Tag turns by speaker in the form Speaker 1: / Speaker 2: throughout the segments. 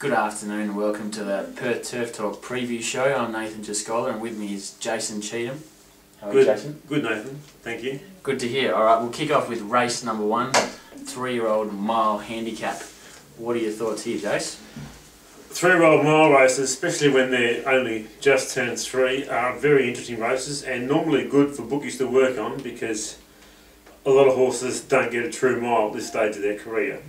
Speaker 1: Good afternoon and welcome to the Perth Turf Talk preview show. I'm Nathan Jaskola and with me is Jason Cheetham. How are you, Jason?
Speaker 2: Good, Nathan. Thank you.
Speaker 1: Good to hear. Alright, we'll kick off with race number 1, 3-year-old mile handicap. What are your thoughts here, Jace?
Speaker 2: 3-year-old mile races, especially when they're only just turned 3, are very interesting races and normally good for bookies to work on because a lot of horses don't get a true mile at this stage of their career.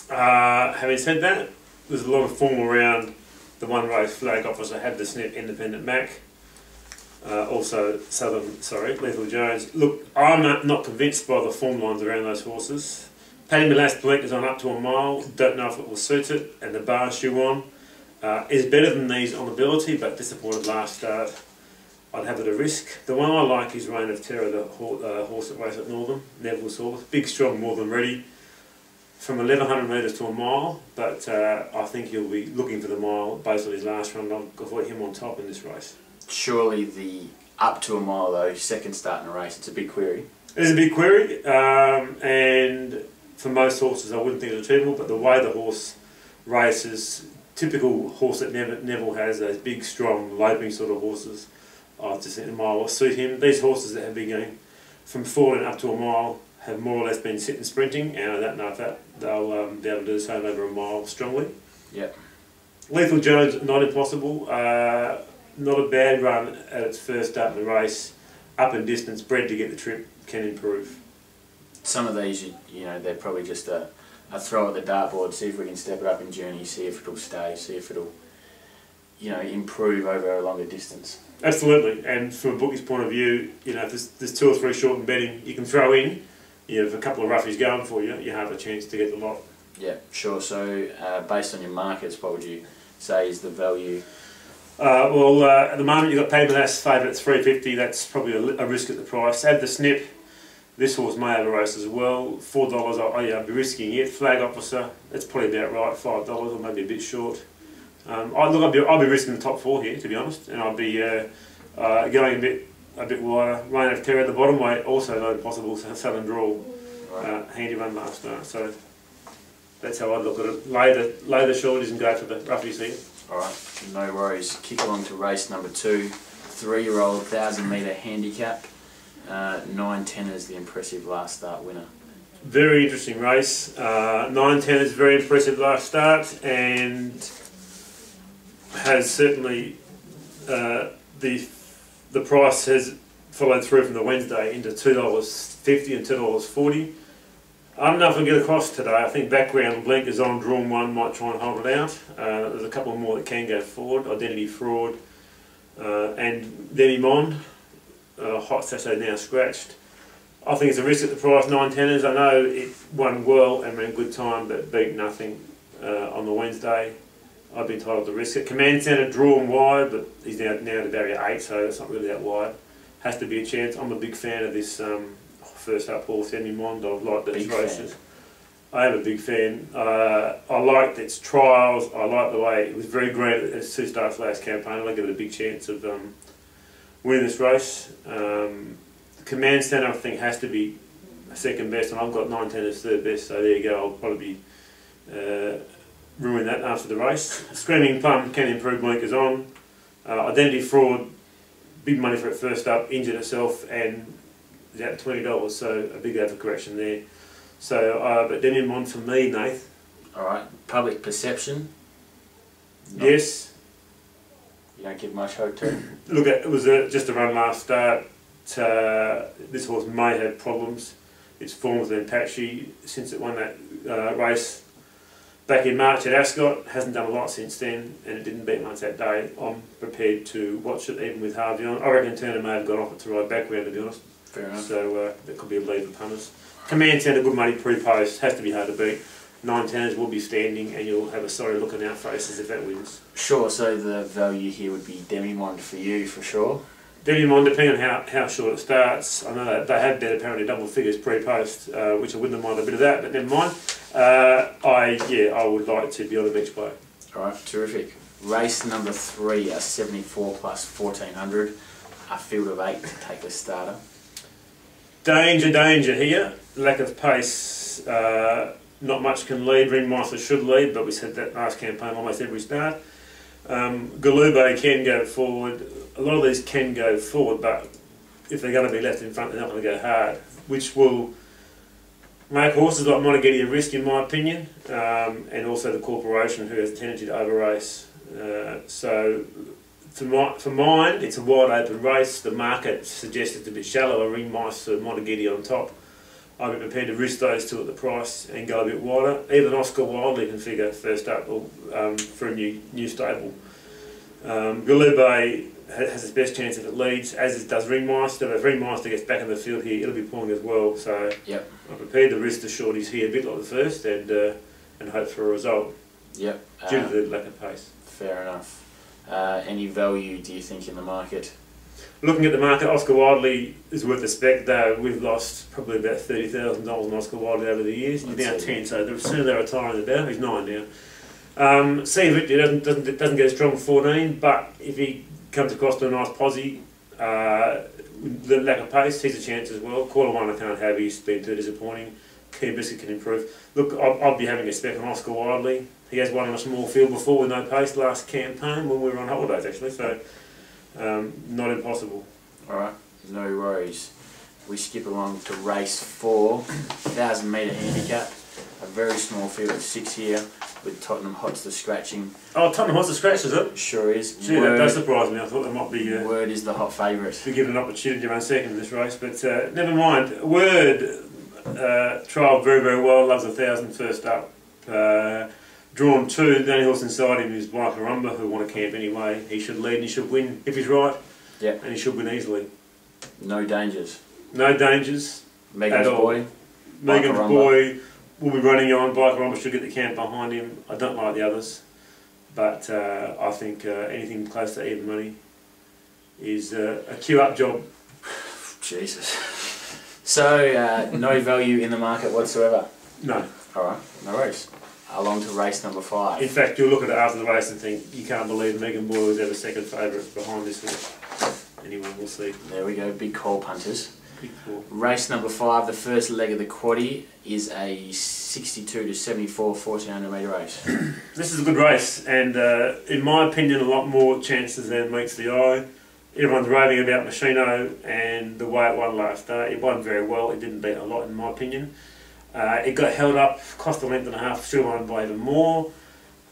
Speaker 2: Having said that, there's a lot of form around the one race flag officer had the snip Independent Mac. Also Lethal Jones. Look, I'm not convinced by the form lines around those horses. Paddy Milas blinkers on up to a mile, don't know if it will suit it, and the bar shoe on is better than these on ability, but disappointed last start. I'd have it a risk. The one I like is Reign of Terror, the horse that races at Northern, Neville's horse. Big, strong, more than ready. From 1100 metres to a mile, but I think he'll be looking for the mile based on his last run. I'll avoid him on top in this race.
Speaker 1: Surely the up to a mile though, second start in a race, it's a big query.
Speaker 2: It is a big query, and for most horses I wouldn't think it's achievable, but the way the horse races, typical horse that Neville has, those big, strong, loping sort of horses, I just think the mile will suit him. These horses that have been going from 14 up to a mile have more or less been sitting sprinting, and I don't know if they'll be able to do the same over a mile strongly.
Speaker 1: Yep.
Speaker 2: Lethal Jones, not impossible. Not a bad run at its first start in the race. Up in distance, bred to get the trip, can improve.
Speaker 1: Some of these, you know, they're probably just a throw at the dartboard, see if we can step it up in journey, see if it'll stay, see if it'll, you know, improve over a longer distance.
Speaker 2: Absolutely, and from a bookie's point of view, you know, if there's 2 or 3 short in betting you can throw in, you know, if a couple of roughies going for you, you have a chance to get the lot.
Speaker 1: Yeah, sure. So, based on your markets, what would you say is the value?
Speaker 2: At the moment you've got Paddy Milas favourite at 350. That's probably a risk at the price. Add the snip. This horse may have a race as well. $4, I'd be risking it. Flag officer, that's probably about right. $5 or maybe a bit short. I'll be risking the top 4 here, to be honest, and I'll be going a bit wider. Reign of Terror at the bottom weight, also not impossible. Southern Draw, handy run last start. So that's how I'd look at it. Lay the shorties and go for the roughies here.
Speaker 1: Alright, no worries. Kick along to race number 2, 3-year-old 1000 metre handicap. 9-10 is the impressive last start winner.
Speaker 2: Very interesting race. 9-10 is very impressive last start and has certainly the price has followed through from the Wednesday into $2.50 and $2.40. I don't know if I'll get across today. I think background blinkers on, drawn one, might try and hold it out. There's a couple more that can go forward. Identity Fraud and Demi-Monde, hot Saturday now scratched. I think it's a risk at the price, 9-10ers. I know it won well and ran good time, but beat nothing on the Wednesday. I've been told to risk it. Command Centre drawn wide, but he's now to barrier 8, so it's not really that wide. Has to be a chance. I'm a big fan of this first up horse, Demi-Monde. I've liked these races. I am a big fan. I liked its trials. I like the way it was very great at its 2 starts last campaign. I give it a big chance of winning this race. The Command Centre I think has to be second best, and I've got 9-10 as third best, so there you go. I'll probably be ruin that after the race. Screaming Plum can improve blinkers on. Identity Fraud, big money for it first up, injured itself and is out $20, so a big overcorrection there. So, but Demi-Monde for me, Nath.
Speaker 1: Alright, public perception?
Speaker 2: Yes.
Speaker 1: You don't give much hope to it?
Speaker 2: Look, it was just a run last start. This horse may have problems. Its form has been patchy since it won that race back in March at Ascot. Hasn't done a lot since then, and it didn't beat much that day. I'm prepared to watch it even with Harvey on. I reckon Turner may have gone off it to ride background, to be honest.
Speaker 1: Fair enough.
Speaker 2: So that could be a lead for punters. Command Centre, good money pre-post, has to be hard to beat. 9-10ers will be standing, and you'll have a sorry look on our faces if that wins.
Speaker 1: Sure, so the value here would be Demi-Monde for you, for sure.
Speaker 2: Demi-Monde, depending on how short it starts. I know that they have bet apparently double figures pre-post, which I wouldn't have minded a bit of that, but never mind. I would like to be on the beach play.
Speaker 1: Alright, terrific. Race number 3, a 74 plus 1400, a field of 8 to take the starter.
Speaker 2: Danger here. Lack of pace not much can lead. Ringmaster should lead, but we said that last campaign almost every start. Galube can go forward. A lot of these can go forward, but if they're going to be left in front, they're not going to go hard, which will make horses like Montegetti a risk, in my opinion, and also the corporation, who has a tendency to over-race. So for mine, it's a wide open race. The market suggests it's a bit shallow. Ringmaster, Montegetti on top. I'd be prepared to risk those two at the price and go a bit wider. Even Oscar Wildly can figure first up for a new stable. Galube has its best chance if it leads, as does Ringmaster. But if Ringmaster gets back in the field here, it'll be pulling as well. So
Speaker 1: yep.
Speaker 2: I'm prepared to risk the shorties here a bit like the first and hope for a result.
Speaker 1: Yep.
Speaker 2: Due to the lack of pace.
Speaker 1: Fair enough. Any value do you think in the market?
Speaker 2: Looking at the market, Oscar Wildly is worth a spec, though we've lost probably about $30,000 on Oscar Wildly over the years. He's now 10, so the sooner they retire the better. He's 9 now. See Victor doesn't get a strong 14, but if he comes across to a nice posse, the lack of pace, he's a chance as well. Quarter one I can't have, he's been too disappointing. Key Biscuit can improve. Look, I'll be having a spec on Oscar Wildly. He has won on a small field before with no pace last campaign when we were on holidays actually, so not impossible.
Speaker 1: Alright, no worries. We skip along to race 4, 1,000 metre handicap. A very small field of 6 here with Tottenham Hotspur scratching.
Speaker 2: Oh, Tottenham Hotspur scratch, is it?
Speaker 1: Sure is.
Speaker 2: Gee, that does surprise me. I thought that might be...
Speaker 1: Word is the hot favourite.
Speaker 2: Be given an opportunity to run second in this race, but never mind. Word trialled very, very well, loves 1,000 first up. Drawn 2, the only horse inside him is Wakarumba, who won a camp anyway. He should lead and he should win if he's right.
Speaker 1: Yep.
Speaker 2: And he should win easily.
Speaker 1: No dangers.
Speaker 2: No dangers.
Speaker 1: Megan's boy.
Speaker 2: Megan's boy will be running on. Wakarumba should get the camp behind him. I don't like the others, but I think anything close to even money is a queue-up job.
Speaker 1: Jesus. So, no value in the market whatsoever?
Speaker 2: No.
Speaker 1: Alright, no worries. Along to race number 5.
Speaker 2: In fact, you'll look at it after the race and think, you can't believe Megan Boyle was ever second favourite behind this horse. Anyway, we'll see.
Speaker 1: There we go, big call punters.
Speaker 2: Big call.
Speaker 1: Race number 5, the first leg of the quaddie, is a 62 to 74 1400 metre race.
Speaker 2: This is a good race, and in my opinion, a lot more chances than meets the eye. Everyone's raving about Machino and the way it won last day. It won very well, it didn't beat a lot in my opinion. It got held up, cost a length and a half, should have won by even more.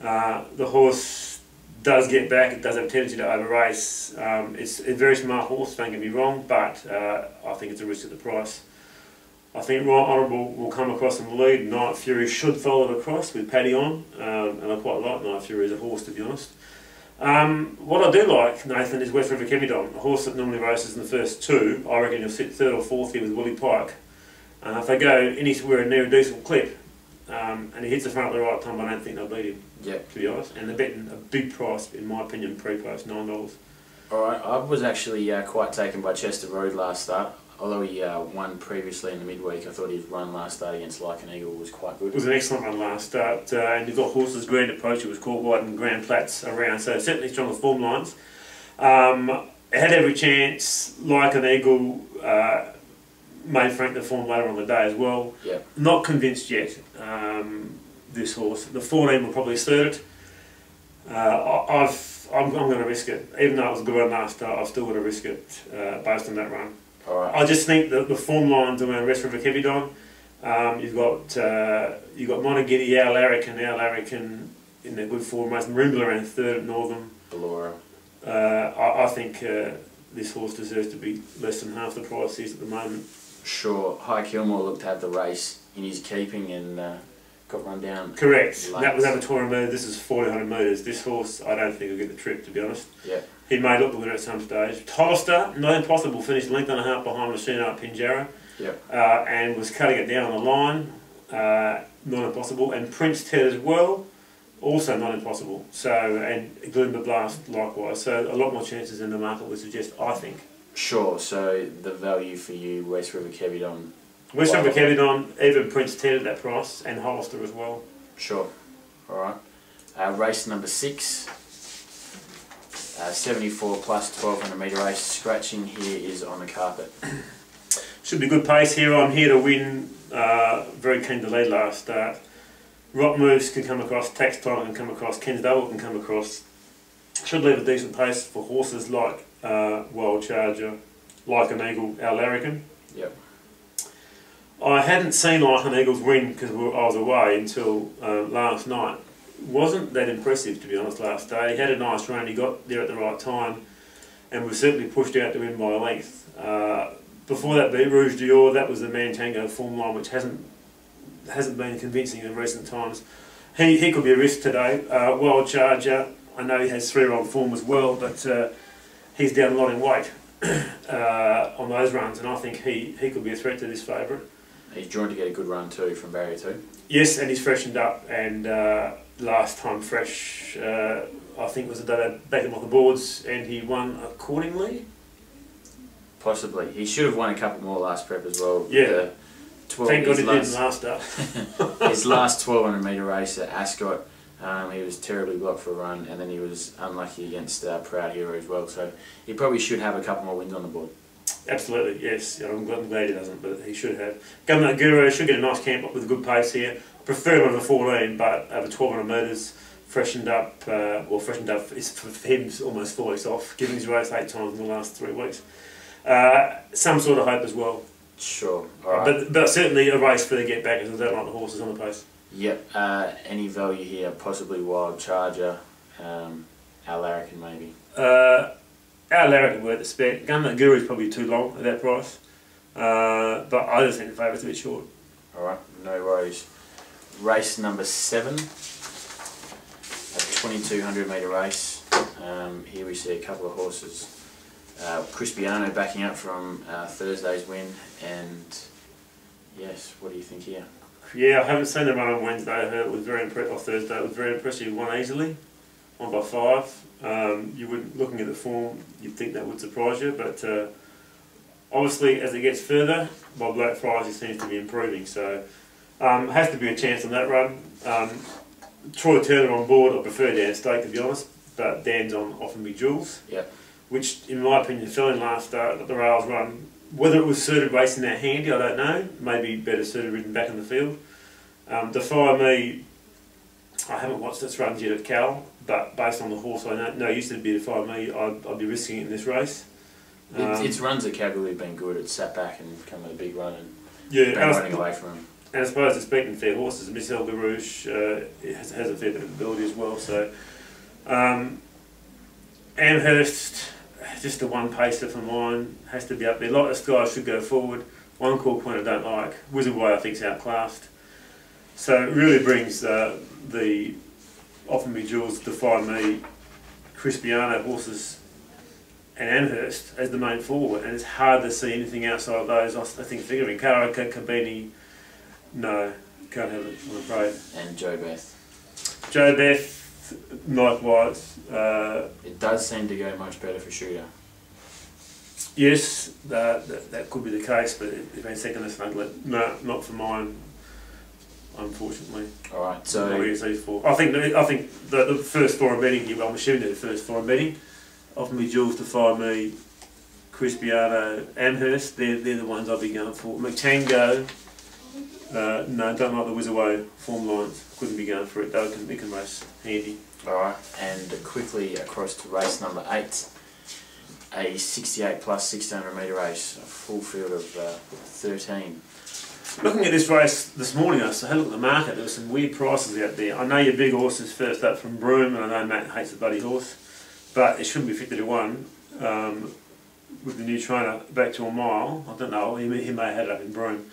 Speaker 2: The horse does get back, it does have a tendency to over-race. It's a very smart horse, don't get me wrong, but I think it's a risk at the price. I think Right Honourable will come across in the lead. Night Fury should follow it across with Paddy on, and I quite like Night Fury as a horse, to be honest. What I do like, Nathan, is West River Kemidon, a horse that normally races in the first 2. I reckon he'll sit 3rd or 4th here with Willie Pike. If they go anywhere near a decent clip, and he hits the front at the right time, I don't think they'll beat him, to be honest. And they're betting a big price, in my opinion, pre-post, $9.
Speaker 1: Alright, I was actually quite taken by Chester Road last start. Although he won previously in the midweek, I thought his run last start against Like an Eagle was quite good.
Speaker 2: It was an excellent run last start, and you've got horses Grand Approach, it was caught wide and Grand Platts around, so certainly stronger form lines. It had every chance, Like an Eagle, made Frank the form later on the day as well.
Speaker 1: Yep.
Speaker 2: Not convinced yet, this horse. The 14 will probably suit it. I'm going to risk it. Even though it was a good run last start, I've still got to risk it based on that run.
Speaker 1: Alright.
Speaker 2: I just think that the form lines around West River Kemidon, you've got Montegetti, Al Larrikin in their good form race, Maroonville around 3rd at Northern.
Speaker 1: Ballora.
Speaker 2: I think this horse deserves to be less than half the price he is at the moment.
Speaker 1: Sure. High Kilmore looked to have the race in his keeping and got run down.
Speaker 2: Correct. That was over 200 metres. This is 1400 metres. This horse, I don't think will get the trip, to be honest.
Speaker 1: Yeah.
Speaker 2: He may look the winner at some stage. Hollister, not impossible, finished length and a half behind Machino at Pinjarra.
Speaker 1: Yep.
Speaker 2: And was cutting it down on the line. Not impossible. And Prince Ted as well, also not impossible. So, and Glimmer Blast likewise. So a lot more chances than the market would suggest, I think.
Speaker 1: Sure, so the value for you, West River Kemidon.
Speaker 2: West River Kemidon, even Prince Ted at that price, and Hollister as well.
Speaker 1: Sure. Alright. Race number 6. 74 plus 1200 metre race. Scratching here is on the carpet.
Speaker 2: Should be good pace here. I'm here to win. Very keen to lead last start. Rock Moose can come across, Tax Time can come across, Ken's Double can come across. Should leave a decent pace for horses like Wild Charger, Like an Eagle, Our Larrikin.
Speaker 1: Yep.
Speaker 2: I hadn't seen Like an Eagle's win because I was away until last night. Wasn't that impressive, to be honest, last day. He had a nice run, he got there at the right time and was certainly pushed out to win by a length. Before that beat Rouge d'Or, that was the Mantango form line, which hasn't been convincing in recent times. He could be a risk today. Wild Charger, I know he has 3-year-old form as well, but he's down a lot in weight on those runs, and I think he could be a threat to this favourite.
Speaker 1: He's drawn to get a good run too from barrier 2.
Speaker 2: Yes, and he's freshened up, and last time fresh, I think it was the day they backed him off the boards, and he won accordingly.
Speaker 1: Possibly. He should have won a couple more last prep as well.
Speaker 2: Yeah. Thank God he didn't last up.
Speaker 1: His last 1200 metre race at Ascot, he was terribly blocked for a run, and then he was unlucky against Proud Hero as well, so he probably should have a couple more wins on the board. Absolutely,
Speaker 2: yes. I'm glad he doesn't, but he should have. Government Guru should get a nice camp up with a good pace here. Prefer him over 14, but over 1200 metres, freshened up is for him almost 4 weeks off, given his race 8 times in the last 3 weeks. Some sort of hope as well.
Speaker 1: Sure, alright.
Speaker 2: But certainly a race for the get back, because I don't like the horses on the pace.
Speaker 1: Yep, any value here? Possibly Wild Charger, Our Larrikin maybe.
Speaker 2: Our Larrikin worth the spec. Gunman Guru is probably too long at that price, but I just think the favourite's a bit short.
Speaker 1: Alright, no worries. Race number 7, a 2200 metre race. Here we see a couple of horses. Crispiano backing up from Thursday's win, and yes, what do you think here?
Speaker 2: Yeah, I haven't seen the run on Wednesday. I heard it was very impressive. Off Thursday, it was very impressive. He won easily, won by 5. You would, looking at the form, you'd think that would surprise you, but obviously as it gets further, by Black Friday he seems to be improving. So has to be a chance on that run. Troy Turner on board. I prefer Dan Stake, to be honest, but Dan's on Often Be Jules.
Speaker 1: Yep. Which,
Speaker 2: in my opinion, fell in last start at the rails run. Whether it was suited racing that handy, I don't know. Maybe better suited ridden back in the field. Defy Me, I haven't watched its runs yet at Cal, but based on the horse I know used to be Defy Me, I'd be risking it in this race.
Speaker 1: Its runs at Calgary have been good. It's sat back and come with a big run and
Speaker 2: been
Speaker 1: running away from him.
Speaker 2: And I suppose to speak in fair horses, Miss El Garouche has a fair bit of ability as well. So Amherst, just a one pacer for mine, has to be up there. Like this guy should go forward. One call point I don't like. Wizard Way I think is outclassed. So it really brings the Often Be Jules, Defy Me, Crispiano horses and Amherst as the main forward, and it's hard to see anything outside of those. I think figuring Karaka, Kabini, no, can't have it, I'm afraid.
Speaker 1: And Joe Beth.
Speaker 2: Joe Beth, likewise.
Speaker 1: It does seem to go much better for Shooter.
Speaker 2: Yes, that could be the case, but it's been second to Snugglet. No, not for mine, unfortunately.
Speaker 1: Alright, so
Speaker 2: I think the first 4 I'm betting here, well, I'm assuming they're the first 4 I'm betting. Often Be Jules, Defy Me, Crispiano, Amherst, they're the ones I'll be going for. McTango, no, don't like the Wizaway form lines, couldn't be going for it, though it can race handy.
Speaker 1: Alright, and quickly across to race number 8, a 68 plus 1600 metre race, a full field of 13.
Speaker 2: Looking at this race this morning, I had a look at the market, there were some weird prices out there. I know your big horse is first up from Broome, and I know Matt hates the bloody horse, but it shouldn't be 50 to 1 with the new trainer back to a mile. I don't know, he may have had it up in Broome.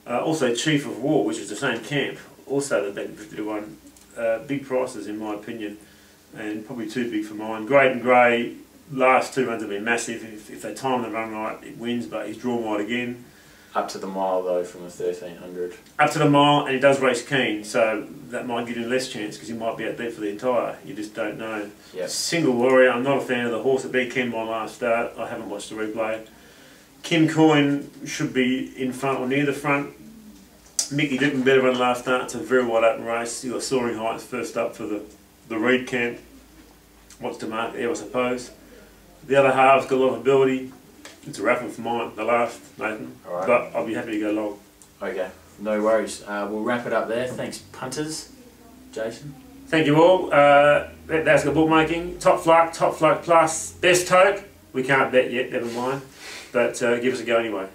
Speaker 2: Also Chief of War, which is the same camp, also the back 50 to 1. Big prices in my opinion, and probably too big for mine. Great and Grey, last 2 runs have been massive. If they time the run right, it wins, but he's drawn wide again.
Speaker 1: Up to the mile though from the 1300.
Speaker 2: Up to the mile, and he does race keen, so that might give him less chance because he might be out there for the entire. You just don't know.
Speaker 1: Yep.
Speaker 2: Single Warrior, I'm not a fan of the horse that beat Ken by last start. I haven't watched the replay. Kim Coyne should be in front or near the front. Mickey Dutton better run last start. It's a very wide open race. You got Soaring Heights first up for the Reed camp. What's to mark there, I suppose. The other half's got a lot of ability. It's a raffle for mine, the last, Nathan.
Speaker 1: All right.
Speaker 2: But I'll be happy to go long.
Speaker 1: Okay, no worries. We'll wrap it up there. Thanks, punters. Jason?
Speaker 2: Thank you all. That's the bookmaking. Top Fluck Plus, best tote. We can't bet yet, never mind. But give us a go anyway.